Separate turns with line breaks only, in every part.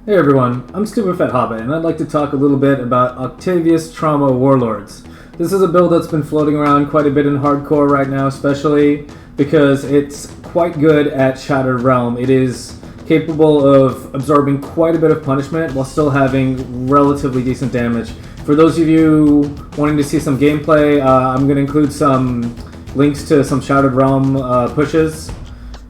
Hey everyone, I'm Stupid Hobbit, and I'd like to talk a little bit about Octavius Trauma Warlords. This is a build that's been floating around quite a bit in hardcore right now, especially because it's quite good at Shattered Realm. It is capable of absorbing quite a bit of punishment while still having relatively decent damage. For those of you wanting to see some gameplay, I'm going to include some links to some Shattered Realm pushes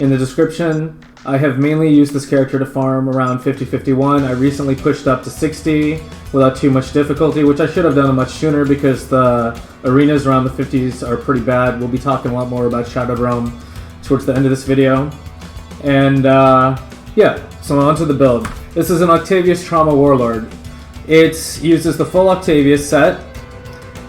in the description. I have mainly used this character to farm around 50-51. I recently pushed up to 60 without too much difficulty, which I should have done much sooner because the arenas around the 50s are pretty bad. We'll be talking a lot more about Shattered Realm towards the end of this video. And yeah, so on to the build. This is an Octavius Trauma Warlord. It uses the full Octavius set,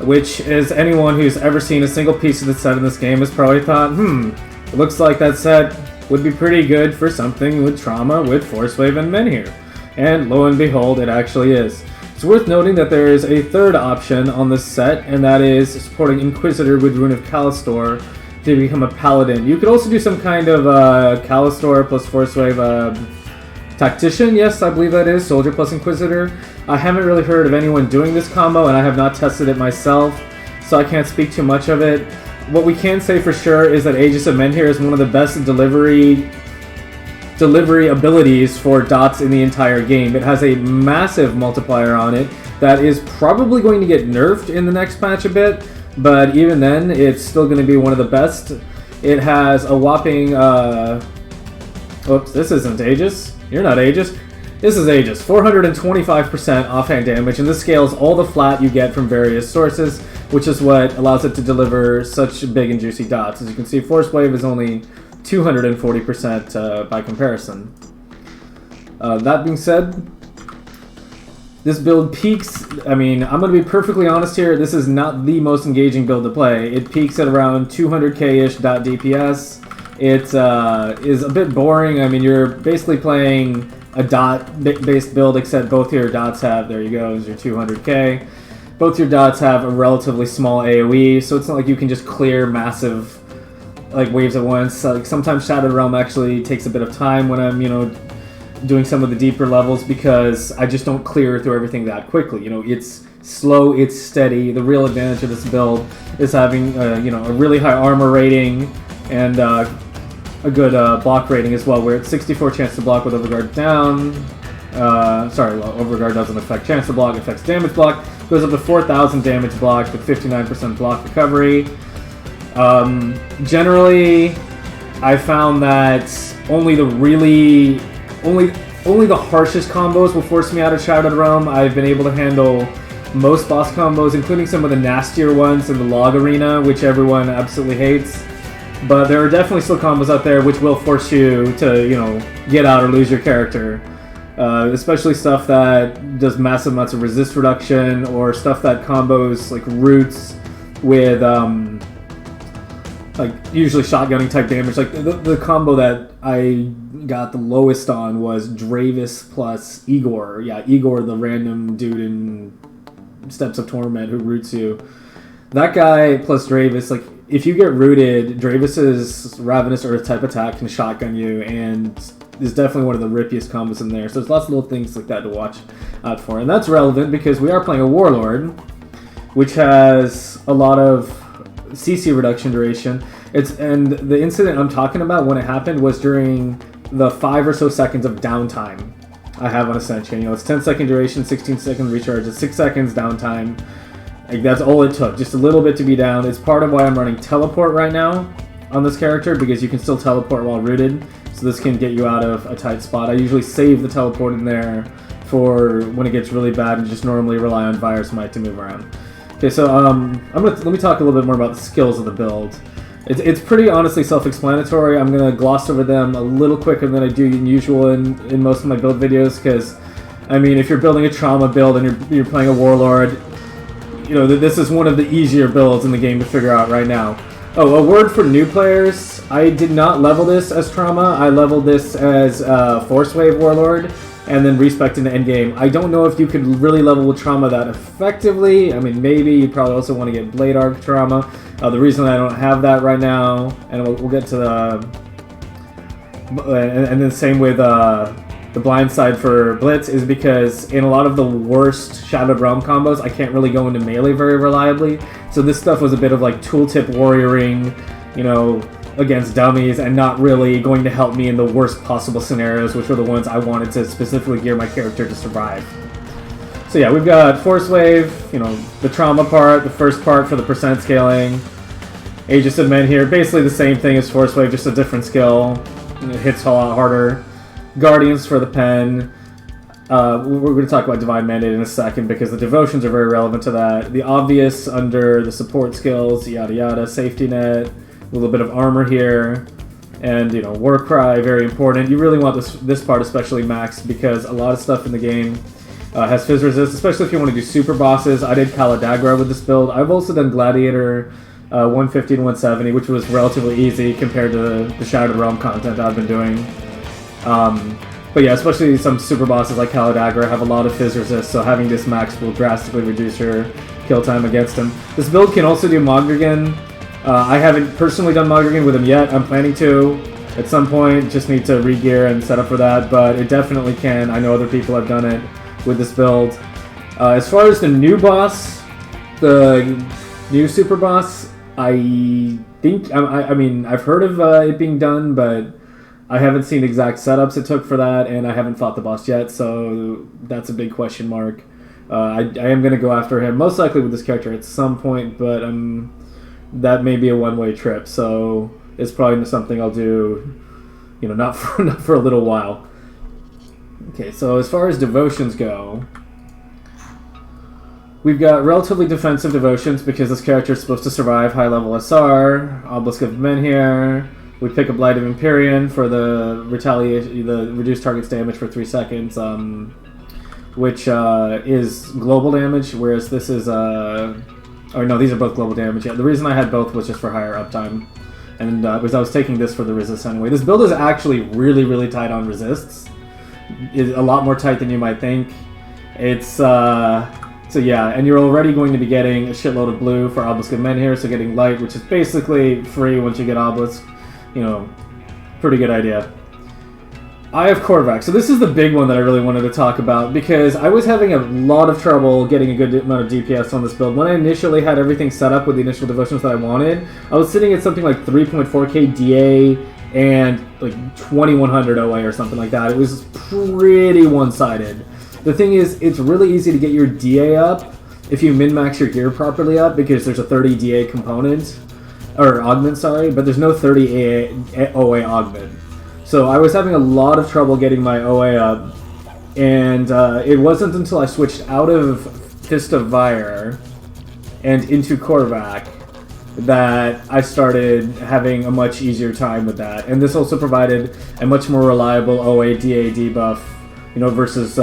which is anyone who's ever seen a single piece of the set in this game has probably thought, it looks like that set would be pretty good for something with trauma, with Force Wave and Menhir. And lo and behold, it actually is. It's worth noting that there is a third option on this set, and that is supporting Inquisitor with Rune of Callistor to become a Paladin. You could also do some kind of Callistor plus Force Wave Tactician, yes, I believe that is, Soldier plus Inquisitor. I haven't really heard of anyone doing this combo, and I have not tested it myself, so I can't speak too much of it. What we can say for sure is that Aegis of Menhir is one of the best delivery abilities for dots in the entire game. It has a massive multiplier on it that is probably going to get nerfed in the next patch a bit, but even then, it's still going to be one of the best. It has a whopping, oops, this isn't Aegis. You're not Aegis. This is Aegis. 425% offhand damage, and this scales all the flat you get from various sources, which is what allows it to deliver such big and juicy dots. As you can see, Force Wave is only 240% by comparison. That being said, this build peaks, I'm going to be perfectly honest here, this is not the most engaging build to play. It peaks at around 200k-ish DPS. It is a bit boring. You're basically playing a dot-based build, except both your dots have, there you go, is your 200k. Both your dots have a relatively small AoE, so it's not like you can just clear massive waves at once. Sometimes Shattered Realm actually takes a bit of time when I'm, doing some of the deeper levels because I just don't clear through everything that quickly. It's slow, it's steady. The real advantage of this build is having, a really high armor rating and a good block rating as well, where it's 64 chance to block with Overguard down. Overguard doesn't affect chance to block, it affects damage block. Goes up to 4,000 damage block with 59% block recovery. Generally, I found that only the harshest combos will force me out of Shattered Realm. I've been able to handle most boss combos, including some of the nastier ones in the log arena, which everyone absolutely hates. But there are definitely still combos out there which will force you to, get out or lose your character. Especially stuff that does massive amounts of resist reduction, or stuff that combos roots with usually shotgunning type damage. The combo that I got the lowest on was Dravis plus Igor. Yeah, Igor, the random dude in Steps of Torment who roots you. That guy plus Dravis, if you get rooted, Dravis's Ravenous Earth type attack can shotgun you, and is definitely one of the rippiest combos in there. So there's lots of little things like that to watch out for. And that's relevant because we are playing a Warlord, which has a lot of CC reduction duration. And the incident I'm talking about, when it happened, was during the 5 or so seconds of downtime I have on Ascension. It's 10-second duration, 16-second recharge, it's 6 seconds downtime. That's all it took, just a little bit to be down. It's part of why I'm running Teleport right now on this character, because you can still teleport while rooted. So this can get you out of a tight spot. I usually save the teleport in there for when it gets really bad and just normally rely on Virus Might to move around. Okay, so let me talk a little bit more about the skills of the build. It's pretty honestly self-explanatory. I'm going to gloss over them a little quicker than I do usual in most of my build videos, because, if you're building a trauma build and you're playing a Warlord, this is one of the easier builds in the game to figure out right now. Oh, a word for new players. I did not level this as Trauma. I leveled this as Force Wave Warlord, and then respect into endgame. I don't know if you could really level with Trauma that effectively. Maybe you probably also want to get Blade Arc Trauma. The reason I don't have that right now, and we'll get to the... And then same with the blind side for Blitz is because in a lot of the worst Shadowed Realm combos, I can't really go into melee very reliably. So this stuff was a bit of like tooltip warrioring, you know, against dummies, and not really going to help me in the worst possible scenarios, which were the ones I wanted to specifically gear my character to survive. So yeah, we've got Force Wave, you know, the trauma part, the first part for the percent scaling. Aegis of Men here, basically the same thing as Force Wave, just a different skill. It hits a lot harder. Guardians for the pen. We're going to talk about Divine Mandate in a second because the devotions are very relevant to that. The obvious under the support skills, yada yada, safety net, a little bit of armor here, and you know, War Cry, very important. You really want this part especially maxed because a lot of stuff in the game has fizz resist, especially if you want to do super bosses. I did Kaladagra with this build. I've also done Gladiator 150 to 170, which was relatively easy compared to the Shadowed Realm content I've been doing. But yeah, especially some super bosses like Kaladagra have a lot of fizz resist, so having this max will drastically reduce your kill time against him. This build can also do Mogrigan. I haven't personally done Mogrigan with him yet. I'm planning to at some point. Just need to re-gear and set up for that, but it definitely can. I know other people have done it with this build. As far as the new boss, the new super boss, I think, I mean, I've heard of it being done, but I haven't seen exact setups it took for that, and I haven't fought the boss yet, so that's a big question mark. I am going to go after him, most likely with this character at some point, but that may be a one-way trip, so it's probably something I'll do, you know, not for a little while. Okay, so as far as devotions go, we've got relatively defensive devotions because this character is supposed to survive high-level SR, Obelisk of Men here. We pick up Light of Empyrean for the retaliation, the reduced target's damage for 3 seconds, which is global damage, whereas this is or no, these are both global damage. Yeah, the reason I had both was just for higher uptime, and because I was taking this for the resist anyway. This build is actually really, really tight on resists. It's a lot more tight than you might think. It's so yeah, and you're already going to be getting a shitload of blue for Obelisk of Men here, so getting light, which is basically free once you get Obelisk. You know, pretty good idea. Eye of Korvac. So this is the big one that I really wanted to talk about because I was having a lot of trouble getting a good amount of DPS on this build. When I initially had everything set up with the initial devotions that I wanted, I was sitting at something like 3.4k DA and like 2100 OA or something like that. It was pretty one-sided. The thing is, it's really easy to get your DA up if you min-max your gear properly up because there's a 30 DA component. Or augment, sorry, but there's no 30 OA augment. So I was having a lot of trouble getting my OA up, and it wasn't until I switched out of Fist of Vire and into Korvac that I started having a much easier time with that. And this also provided a much more reliable OA DA debuff, you know, versus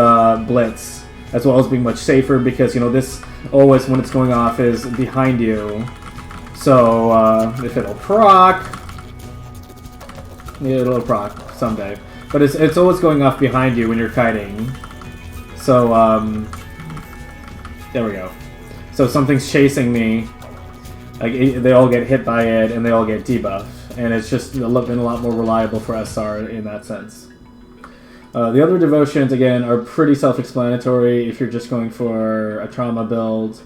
Blitz, as well as being much safer because, you know, this always, when it's going off, is behind you. So, if it'll proc, yeah, it'll proc someday. But it's always going off behind you when you're kiting. So, there we go. So something's chasing me. Like, they all get hit by it, and they all get debuff. And it's just been a lot more reliable for SR in that sense. The other devotions, again, are pretty self-explanatory if you're just going for a trauma build.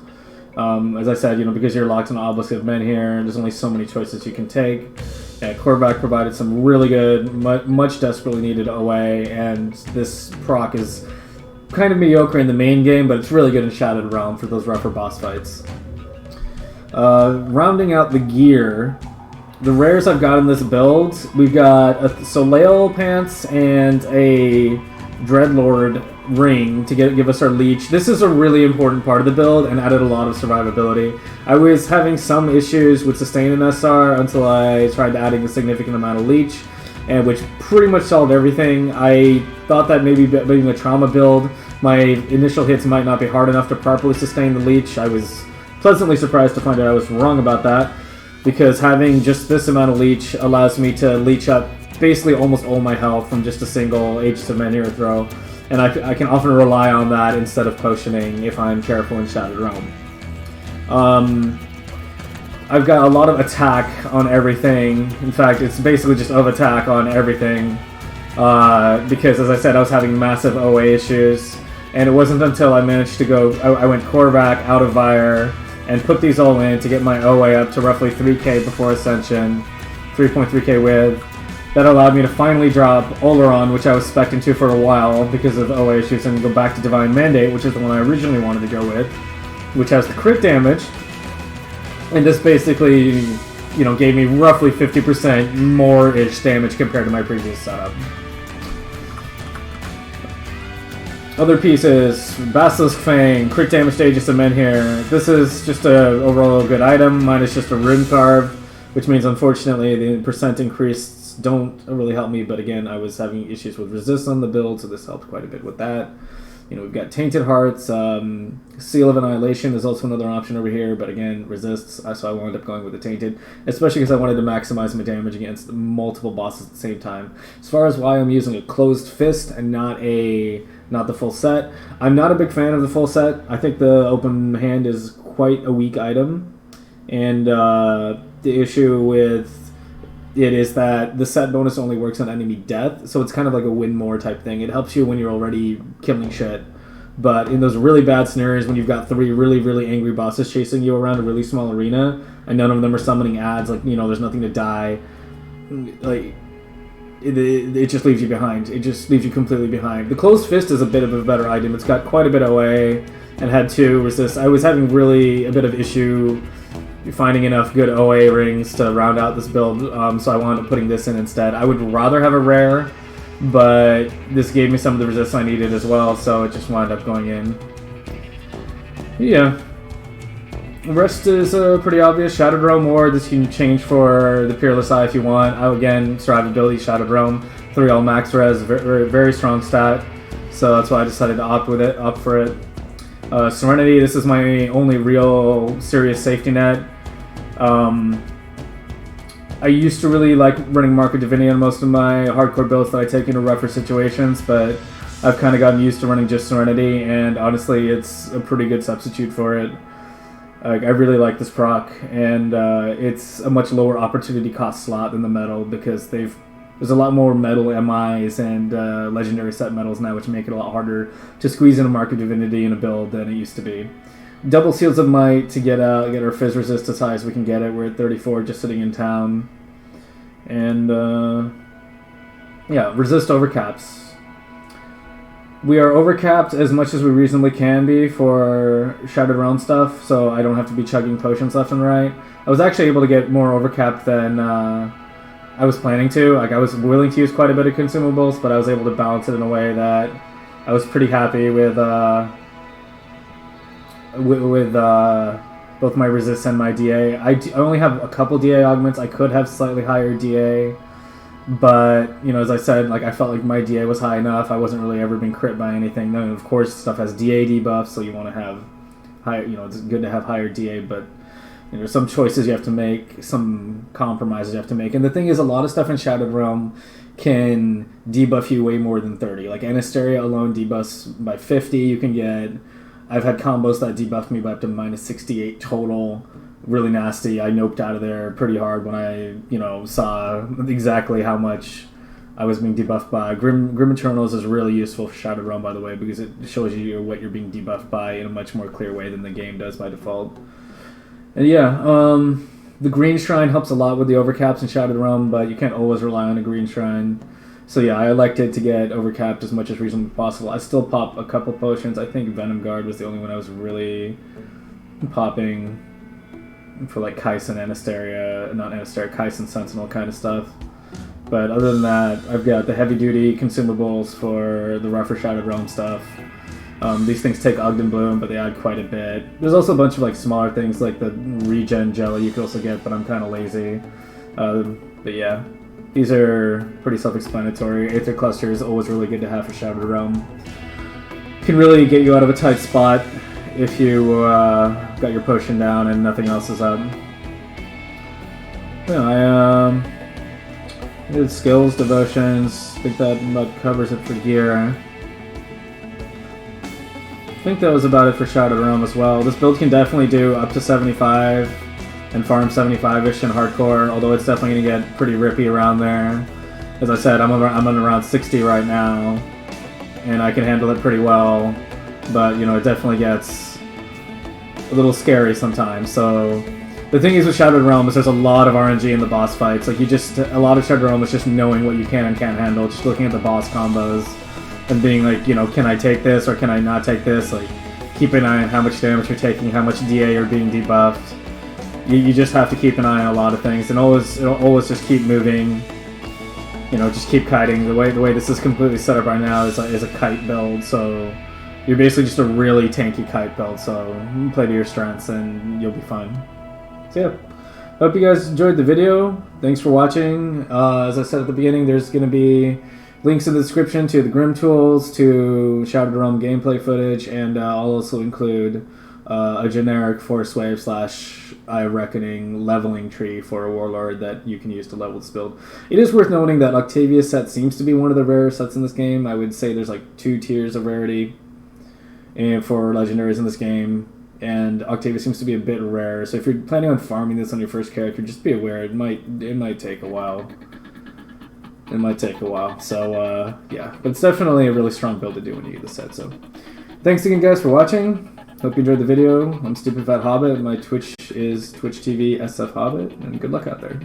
As I said, you know, because you're locked on Obelisk of Men here, there's only so many choices you can take. Korvac provided some really good, much desperately needed OA, and this proc is kind of mediocre in the main game, but it's really good in Shadowed Realm for those rougher boss fights. Rounding out the gear, the rares I've got in this build, we've got a Soleil Pants and a Dreadlord ring to give us our leech. This is a really important part of the build and added a lot of survivability. I was having some issues with sustain in SR until I tried adding a significant amount of leech, and which pretty much solved everything. I thought that maybe being a trauma build, my initial hits might not be hard enough to properly sustain the leech. I was pleasantly surprised to find out I was wrong about that, because having just this amount of leech allows me to leech up basically almost all my health from just a single Aegis of Men hero throw. And I can often rely on that instead of potioning if I'm careful in Shadowed Realm. I've got a lot of attack on everything. In fact, it's basically just of attack on everything. because, as I said, I was having massive OA issues, and it wasn't until I managed to go, I went Korvac, out of Vire, and put these all in to get my OA up to roughly 3k before Ascension, 3.3k with. That allowed me to finally drop Oleron, which I was spec'ing to for a while because of OA issues, and go back to Divine Mandate, which is the one I originally wanted to go with, which has the crit damage. And this basically, you know, gave me roughly 50% more-ish damage compared to my previous setup. Other pieces, Basilisk Fang, crit damage to Aegis of Men here. This is just a overall good item. Mine is just a rune carve, which means unfortunately the percent increase don't really help me, but again, I was having issues with resist on the build, so this helped quite a bit with that. You know, we've got Tainted Hearts, Seal of Annihilation is also another option over here, but again, resists, so I wound up going with the Tainted, especially because I wanted to maximize my damage against multiple bosses at the same time. As far as why I'm using a Closed Fist and not the full set, I'm not a big fan of the full set. I think the Open Hand is quite a weak item, and the issue with it is that the set bonus only works on enemy death, so it's kind of like a win more type thing. It helps you when you're already killing shit, but in those really bad scenarios when you've got 3 really, really angry bosses chasing you around a really small arena, and none of them are summoning ads, like, you know, there's nothing to die, like, it just leaves you behind. It just leaves you completely behind. The Closed Fist is a bit of a better item. It's got quite a bit of OA, and had 2 resist. I was having really a bit of issue finding enough good OA rings to round out this build, so I wound up putting this in instead. I would rather have a rare, but this gave me some of the resist I needed as well, so it just wound up going in. Yeah. The rest is pretty obvious. Shadowed Realm Ward, this you can change for the Peerless Eye if you want. Again, survivability, Shadowed Realm, 3 all max res, very, very strong stat, so that's why I decided to opt for it. Serenity, this is my only real serious safety net. I used to really like running Mark of Divinity on most of my hardcore builds that I take into rougher situations, but I've kind of gotten used to running just Serenity, and honestly, it's a pretty good substitute for it. I really like this proc, and it's a much lower opportunity cost slot than the metal because there's a lot more metal MIs and legendary set medals now, which make it a lot harder to squeeze in a Mark of Divinity in a build than it used to be. Double Seals of Might to get our Fizz resist as high as we can get it. We're at 34, just sitting in town. And, yeah, resist overcaps. We are overcapped as much as we reasonably can be for Shattered Realm stuff, so I don't have to be chugging potions left and right. I was actually able to get more overcapped than I was planning to. Like, I was willing to use quite a bit of consumables, but I was able to balance it in a way that I was pretty happy with both my resist and my DA. I only have a couple DA augments. I could have slightly higher DA, but, you know, as I said, like, I felt like my DA was high enough. I wasn't really ever being crit by anything. Then, of course, stuff has DA debuffs, so you want to have higher, you know, it's good to have higher DA, but you know, some choices you have to make, some compromises you have to make. And the thing is, a lot of stuff in Shadowed Realm can debuff you way more than 30. Like, Anasteria alone debuffs by 50. You can get... I've had combos that debuffed me by up to minus 68 total. Really nasty. I noped out of there pretty hard when I, you know, saw exactly how much I was being debuffed by. Grim Eternals is really useful for Shadowed Realm, by the way, because it shows you what you're being debuffed by in a much more clear way than the game does by default. And yeah, the Green Shrine helps a lot with the overcaps in Shadowed Realm, but you can't always rely on a Green Shrine. So yeah, I elected to get overcapped as much as reasonably possible. I still pop a couple potions. I think Venom Guard was the only one I was really popping for, like, Kaisen Kaisen Sentinel kind of stuff. But other than that, I've got the heavy-duty consumables for the rougher Shadowed Realm stuff. These things take Ogden Bloom, but they add quite a bit. There's also a bunch of, like, smaller things, like the regen jelly you could also get, but I'm kind of lazy. But yeah, these are pretty self-explanatory. Aether Cluster is always really good to have for Shadowed Realm. Can really get you out of a tight spot if you got your potion down and nothing else is up. Yeah, I did skills, devotions. I think that about covers it for gear. I think that was about it for Shadowed Realm as well. This build can definitely do up to 75 and farm 75-ish in hardcore, although it's definitely going to get pretty rippy around there. As I said, I'm on around 60 right now, and I can handle it pretty well. But you know, it definitely gets a little scary sometimes. So the thing is with Shattered Realm is there's a lot of RNG in the boss fights. Like a lot of Shattered Realm is just knowing what you can and can't handle, just looking at the boss combos and being like, you know, can I take this or can I not take this? Like, keep an eye on how much damage you're taking, how much DA you're being debuffed. You just have to keep an eye on a lot of things, and always just keep moving. You know, just keep kiting. The way this is completely set up right now is a kite build, so you're basically just a really tanky kite build. So you can play to your strengths, and you'll be fine. So yeah, hope you guys enjoyed the video. Thanks for watching. As I said at the beginning, there's going to be links in the description to the Grim tools, to Shattered Realm gameplay footage, and I'll also include a generic Force Wave / Eye Reckoning leveling tree for a Warlord that you can use to level this build. It is worth noting that Octavius set seems to be one of the rarer sets in this game. I would say there's like 2 tiers of rarity for legendaries in this game, and Octavius seems to be a bit rare. So if you're planning on farming this on your first character, just be aware it might take a while. It might take a while. So yeah, but it's definitely a really strong build to do when you get the set. So thanks again, guys, for watching. Hope you enjoyed the video. I'm Stupid Fat Hobbit. My Twitch is Twitch TV SF Hobbit, and good luck out there.